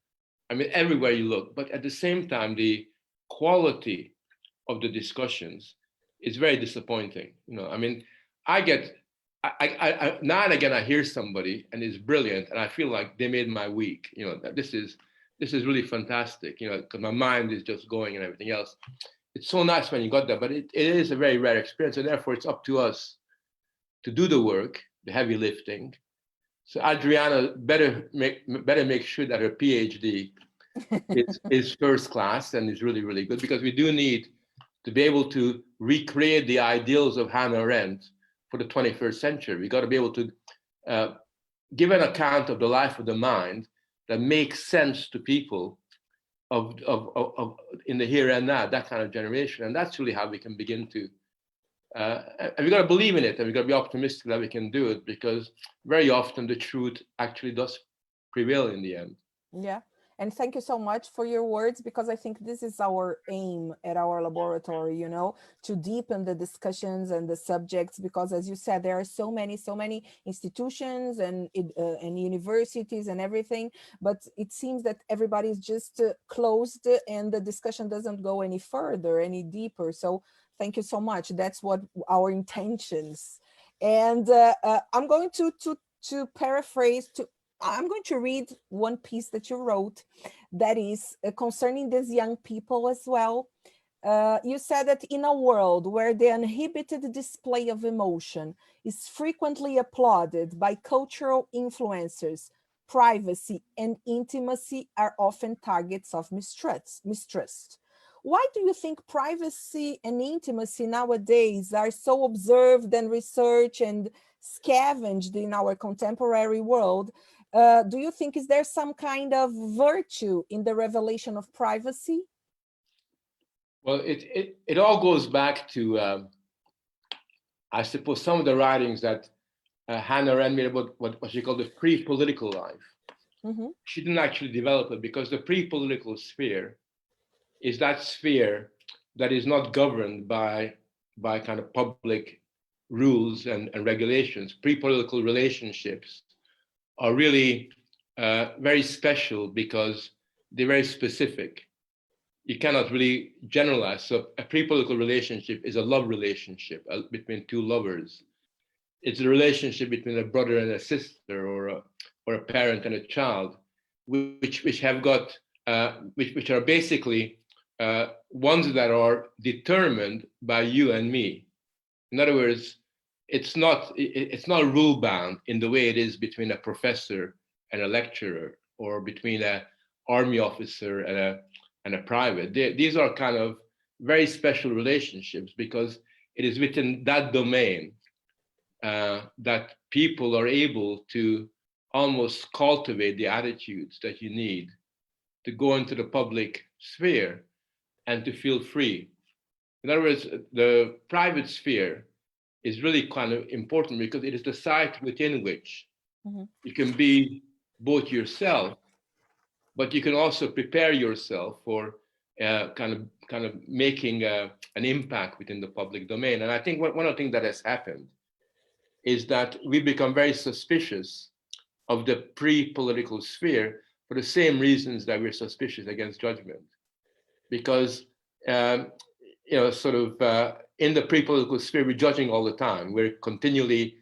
I mean, everywhere you look. But at the same time, the quality of the discussions is very disappointing. I now and again I hear somebody and it's brilliant, and I feel like they made my week. That this is really fantastic. Because my mind is just going and everything else. It's so nice when you got that, but it is a very rare experience, and therefore it's up to us to do the work, the heavy lifting. So Adriana better make sure that her PhD is first class and is really, really good, because we do need to be able to recreate the ideals of Hannah Arendt for the 21st century. We got to be able to give an account of the life of the mind that makes sense to people of in the here and now, that kind of generation. And that's really how we can begin to, and we got to believe in it, and we got to be optimistic that we can do it, because very often the truth actually does prevail in the end. Yeah. And thank you so much for your words, because I think this is our aim at our laboratory, to deepen the discussions and the subjects, because as you said, there are so many institutions and universities and everything, but it seems that everybody's just closed and the discussion doesn't go any further, any deeper. So thank you so much. That's what our intentions. And I'm going to paraphrase, I'm going to read one piece that you wrote that is concerning these young people as well. You said that in a world where the uninhibited display of emotion is frequently applauded by cultural influencers, privacy and intimacy are often targets of mistrust. Why do you think privacy and intimacy nowadays are so observed and researched and scavenged in our contemporary world? Do you think, is there some kind of virtue in the revelation of privacy? Well, it all goes back to, I suppose, some of the writings that Hannah Arendt made about what she called the pre-political life. Mm-hmm. She didn't actually develop it, because the pre-political sphere is that sphere that is not governed by kind of public rules and regulations. Pre-political relationships are really very special, because they're very specific. You cannot really generalize. So a pre-political relationship is a love relationship between two lovers. It's a relationship between a brother and a sister, or a parent and a child, which have got which are basically ones that are determined by you and me. In other words, it's not rule bound in the way it is between a professor and a lecturer, or between an army officer and a private. These are kind of very special relationships, because it is within that domain that people are able to almost cultivate the attitudes that you need to go into the public sphere and to feel free. In other words, the private sphere is really kind of important, because it is the site within which you can be both yourself, but you can also prepare yourself for kind of making an impact within the public domain. And I think one of the things that has happened is that we become very suspicious of the pre-political sphere for the same reasons that we're suspicious against judgment. because sort of in the pre-political sphere, we're judging all the time. We're continually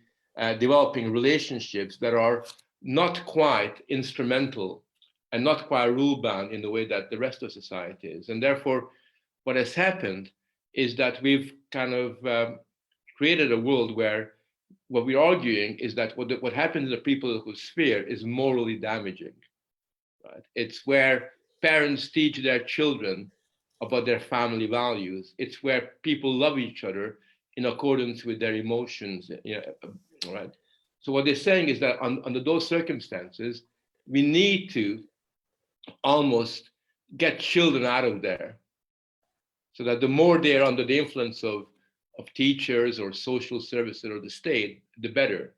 developing relationships that are not quite instrumental and not quite rule-bound in the way that the rest of society is. And therefore, what has happened is that we've kind of created a world where what we're arguing is that what happens in the pre-political sphere is morally damaging. Right? It's where parents teach their children about their family values. It's where people love each other in accordance with their emotions. Right? So what they're saying is that under those circumstances, we need to almost get children out of there, so that the more they're under the influence of teachers or social services or the state, the better.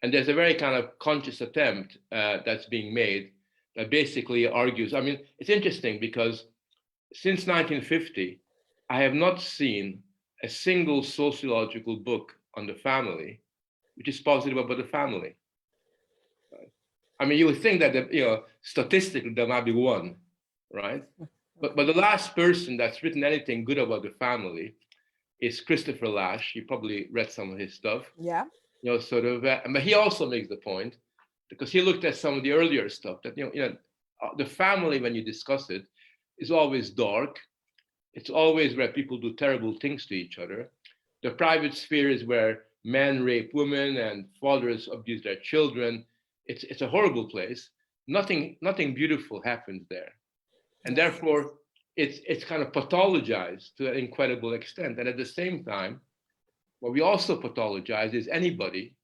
And there's a very kind of conscious attempt that's being made that basically argues, I mean, it's interesting because since 1950, I have not seen a single sociological book on the family which is positive about the family. Right? I mean, you would think that statistically there might be one, right? But the last person that's written anything good about the family is Christopher Lasch. You probably read some of his stuff. Yeah. But he also makes the point, because he looked at some of the earlier stuff, that the family, when you discuss it, is always dark. It's always where people do terrible things to each other. The private sphere is where men rape women and fathers abuse their children. It's a horrible place. Nothing beautiful happens there. And therefore, it's kind of pathologized to an incredible extent. And at the same time, what we also pathologize is anybody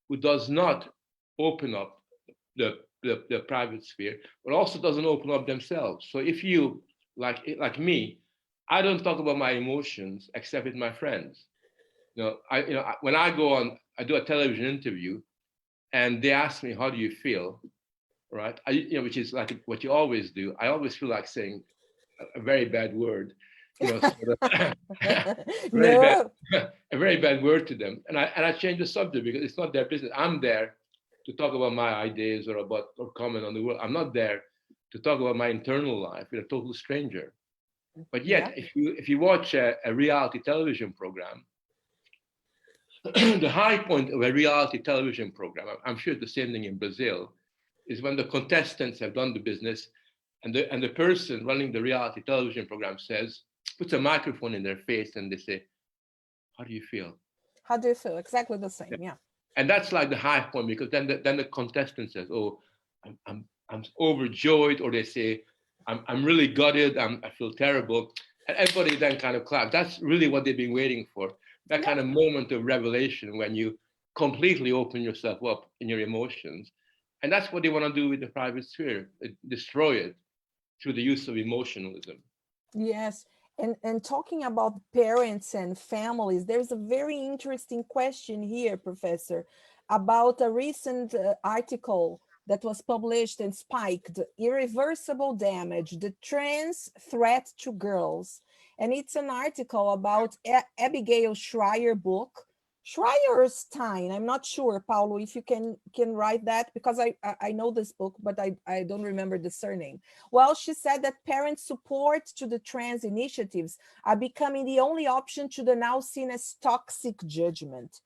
who does not open up the private sphere, but also doesn't open up themselves. So if you, like me, I don't talk about my emotions except with my friends. When I go on, I do a television interview, and they ask me, "How do you feel?" Right? Which is like what you always do. I always feel like saying a very bad word, a very bad word to them, and I change the subject because it's not their business. I'm there to talk about my ideas or comment on the world. I'm not there to talk about my internal life with a total stranger. But yet, if you watch a reality television program, the high point of a reality television program, I'm sure it's the same thing in Brazil, is when the contestants have done the business, and the person running the reality television program puts a microphone in their face, and they say, "How do you feel?" How do you feel? Exactly the same, yeah. And that's like the high point, because then the contestant says, "Oh, I'm overjoyed," or they say, I'm really gutted, I feel terrible. And everybody then kind of claps. That's really what they've been waiting for. That kind of moment of revelation when you completely open yourself up in your emotions. And that's what they want to do with the private sphere, destroy it through the use of emotionalism. Yes. And talking about parents and families, there's a very interesting question here, Professor, about a recent article that was published and spiked, Irreversible Damage, the Trans Threat to Girls. And it's an article about Abigail Schreier book, Schreierstein. I'm not sure, Paulo, if you can write that, because I know this book, but I don't remember the surname. Well, she said that parents' support to the trans initiatives are becoming the only option to the now seen as toxic judgment.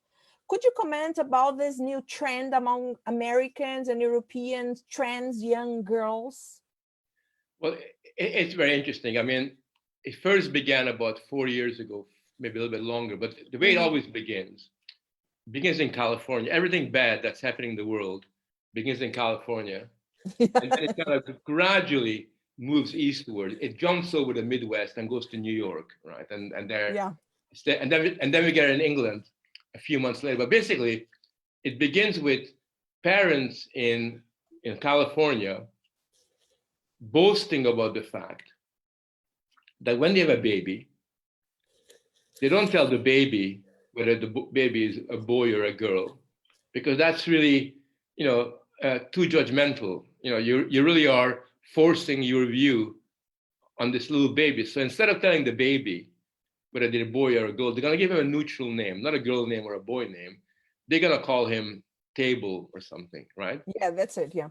Could you comment about this new trend among Americans and European trans young girls? Well, it's very interesting. I mean, it first began about 4 years ago, maybe a little bit longer, but the way it always begins in California. Everything bad that's happening in the world begins in California. And then it kind of gradually moves eastward. It jumps over the Midwest and goes to New York, right? And then we get in England a few months later. But basically, it begins with parents in California boasting about the fact that when they have a baby, they don't tell the baby whether the baby is a boy or a girl, because that's really, too judgmental. You really are forcing your view on this little baby. So instead of telling the baby whether they're a boy or a girl, they're going to give him a neutral name, not a girl name or a boy name. They're going to call him Table or something, right? Yeah, that's it, yeah.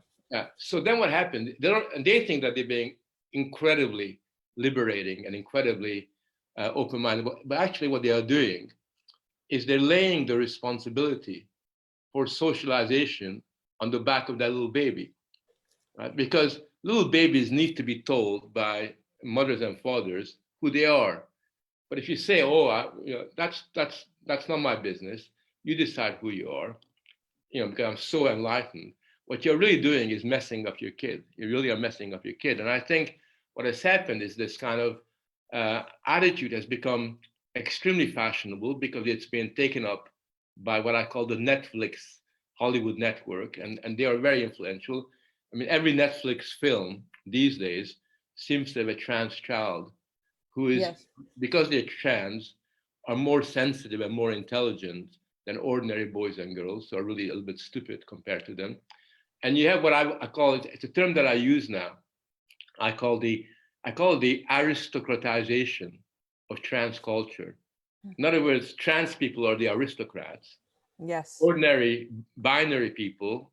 So then what happened? They think that they're being incredibly liberating and incredibly open-minded. But actually what they are doing is they're laying the responsibility for socialization on the back of that little baby, right? Because little babies need to be told by mothers and fathers who they are. But if you say, "Oh, that's not my business. You decide who you are," because I'm so enlightened, what you're really doing is messing up your kid. You really are messing up your kid. And I think what has happened is this kind of attitude has become extremely fashionable because it's been taken up by what I call the Netflix Hollywood network, and they are very influential. I mean, every Netflix film these days seems to have a trans child who is, Yes. because they're trans, are more sensitive and more intelligent than ordinary boys and girls, who are really a little bit stupid compared to them. And you have what I call it, it's a term that I use now, I call it the aristocratization of trans culture. In other words, trans people are the aristocrats. Yes. Ordinary binary people,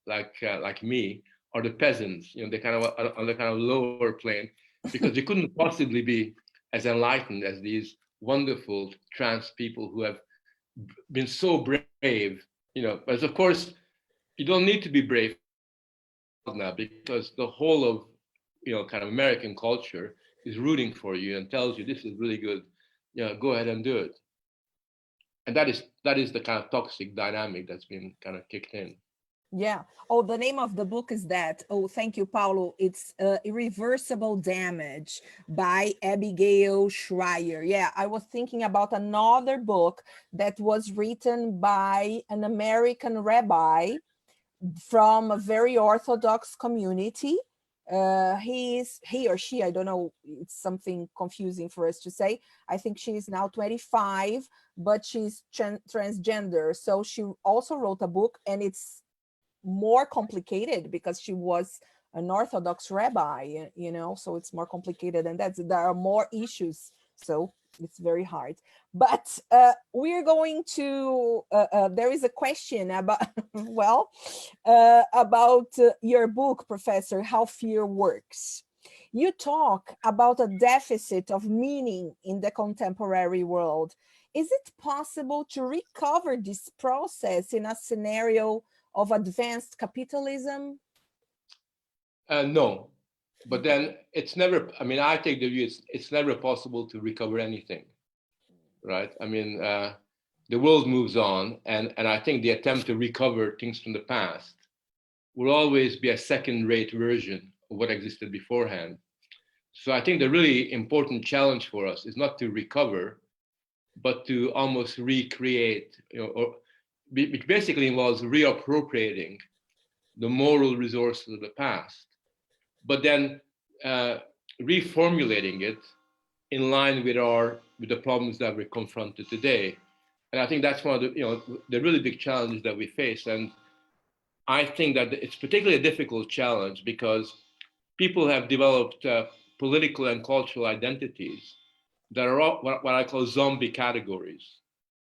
like me, are the peasants. They kind of on the kind of lower plane, because they couldn't possibly be as enlightened as these wonderful trans people who have been so brave. But of course, you don't need to be brave now, because the whole of kind of American culture is rooting for you and tells you this is really good. Go ahead and do it. And that is the kind of toxic dynamic that's been kind of kicked in. Yeah. Oh, the name of the book is that. Oh, thank you, Paulo. It's Irreversible Damage by Abigail Schreier. Yeah, I was thinking about another book that was written by an American rabbi from a very Orthodox community. He or she, I don't know, it's something confusing for us to say. I think she is now 25, but she's transgender. So she also wrote a book, and it's more complicated because she was an Orthodox rabbi, so it's more complicated, and there are more issues. So it's very hard. But we're going to, there is a question about, about your book, Professor, How Fear Works. You talk about a deficit of meaning in the contemporary world. Is it possible to recover this process in a scenario of advanced capitalism? No, but then it's never, I take the view it's never possible to recover anything, right? The world moves on, and I think the attempt to recover things from the past will always be a second-rate version of what existed beforehand. So I think the really important challenge for us is not to recover, but to almost recreate, which basically involves reappropriating the moral resources of the past, but then reformulating it in line with the problems that we're confronted today. And I think that's one of the really big challenges that we face. And I think that it's particularly a difficult challenge because people have developed political and cultural identities that are all what I call zombie categories.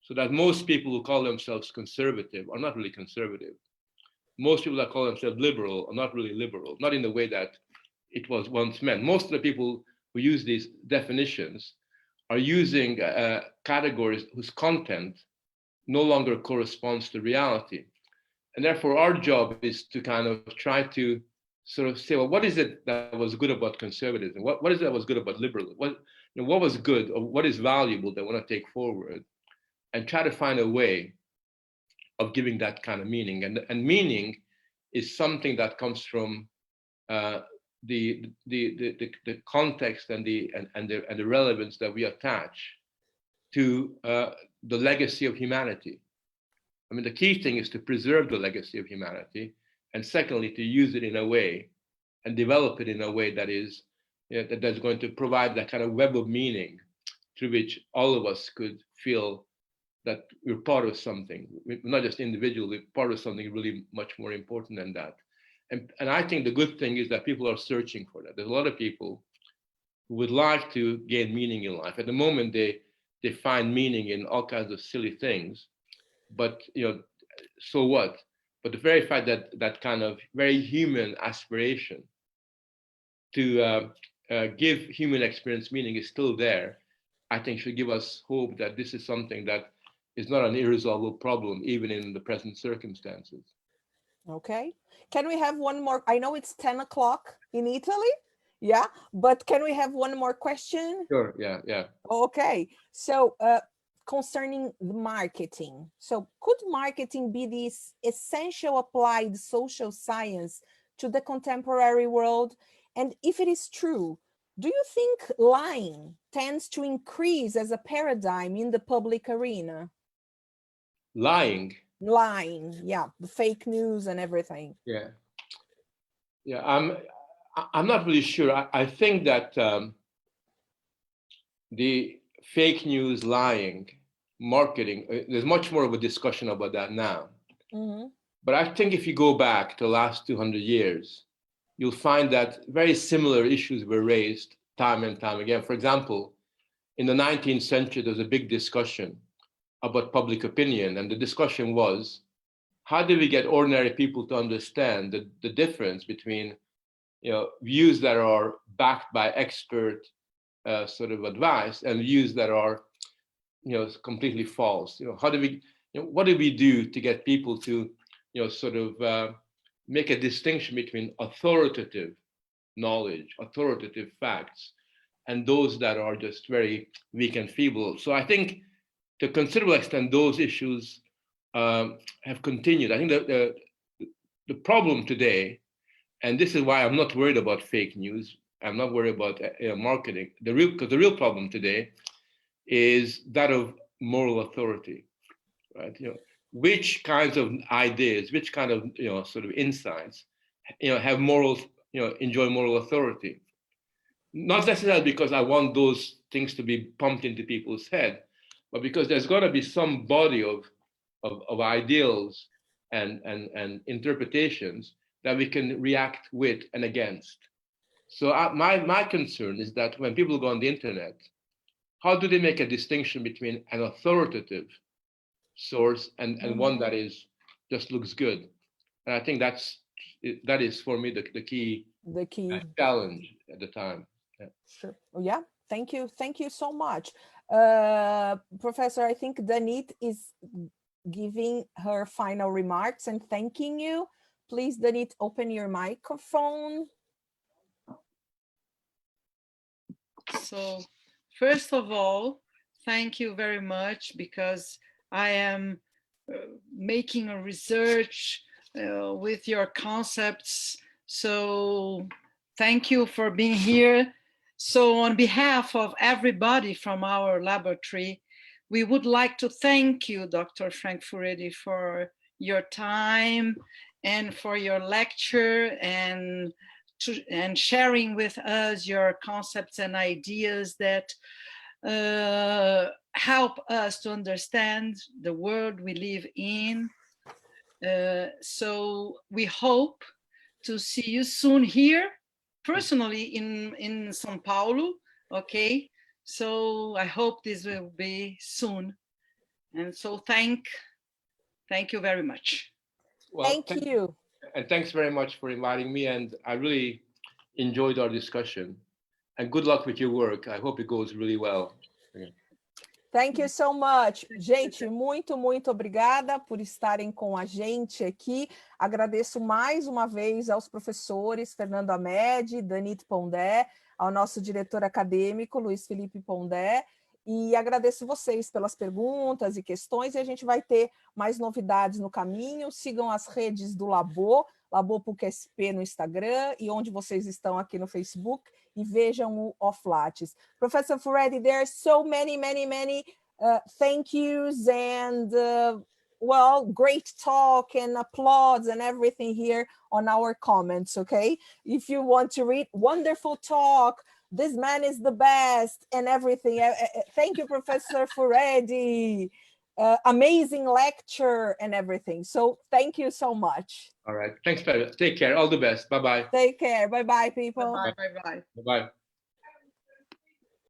So that most people who call themselves conservative are not really conservative. Most people that call themselves liberal are not really liberal, not in the way that it was once meant. Most of the people who use these definitions are using categories whose content no longer corresponds to reality. And therefore, our job is to kind of try to sort of say, well, what is it that was good about conservatism? What is it that was good about liberalism? What was good, or what is valuable that we want to take forward, and try to find a way of giving that kind of meaning. And meaning is something that comes from the context and the relevance that we attach to the legacy of humanity. The key thing is to preserve the legacy of humanity, and secondly, to use it in a way and develop it in a way that is that's going to provide that kind of web of meaning through which all of us could feel that we're part of something, not just individually, part of something really much more important than that. And I think the good thing is that people are searching for that. There's a lot of people who would like to gain meaning in life. At the moment, they find meaning in all kinds of silly things, but so what? But the very fact that that kind of very human aspiration to give human experience meaning is still there, I think should give us hope that this is something that is not an irresolvable problem, even in the present circumstances. Okay. Can we have one more? I know it's 10 o'clock in Italy. Yeah. But can we have one more question? Sure. Yeah. Yeah. Okay. So concerning the marketing. So could marketing be this essential applied social science to the contemporary world? And if it is true, do you think lying tends to increase as a paradigm in the public arena? Lying. Lying, yeah, the fake news and everything. Yeah. Yeah. I'm not really sure. I think that the fake news, lying, marketing, there's much more of a discussion about that now. Mm-hmm. But I think if you go back to the last 200 years, you'll find that very similar issues were raised time and time again. For example, in the 19th century, there was a big discussion about public opinion. And the discussion was, how do we get ordinary people to understand the difference between views that are backed by expert sort of advice and views that are completely false? How do we, what do we do to get people to sort of make a distinction between authoritative knowledge, authoritative facts, and those that are just very weak and feeble? So I think to a considerable extent, those issues have continued. I think that the problem today, and this is why I'm not worried about fake news, I'm not worried about marketing. Because the real problem today is that of moral authority, right? Which kinds of ideas, which kind of sort of insights, have moral, enjoy moral authority. Not necessarily because I want those things to be pumped into people's head, but because there's got to be some body of ideals and interpretations that we can react with and against. So my concern is that when people go on the internet, how do they make a distinction between an authoritative source and one that is just looks good? And I think that is for me the key challenge at the time. Yeah. Sure. Yeah. Thank you so much. Professor, I think Danit is giving her final remarks and thanking you. Please, Danit, open your microphone. So, first of all, thank you very much, because I am making a research with your concepts. So thank you for being here. So on behalf of everybody from our laboratory, we would like to thank you, Dr. Frank Furedi, for your time and for your lecture and sharing with us your concepts and ideas that help us to understand the world we live in. So we hope to see you soon here, personally in São Paulo, okay? So I hope this will be soon. And so thank you very much. Well, thank you. And thanks very much for inviting me. And I really enjoyed our discussion. And good luck with your work. I hope it goes really well. Okay. Thank you so much. Gente, muito obrigada por estarem com a gente aqui. Agradeço mais uma vez aos professores Fernando Amede, Danit Pondé, ao nosso diretor acadêmico, Luiz Felipe Pondé, e agradeço vocês pelas perguntas e questões, e a gente vai ter mais novidades no caminho. Sigam as redes do Labô, Labô PUC-SP no Instagram, e onde vocês estão aqui no Facebook, e vejam o Off-Lattes. Professor Furedi, there are so many thank yous and well, great talk and applause and everything here on our comments, okay? If you want to read, wonderful talk, this man is the best and everything. Thank you, Professor Furedi. Amazing lecture and everything. So thank you so much. All right. Thanks, Pedro. Take care. All the best. Bye-bye. Take care. Bye-bye, people. Bye-bye. Bye-bye.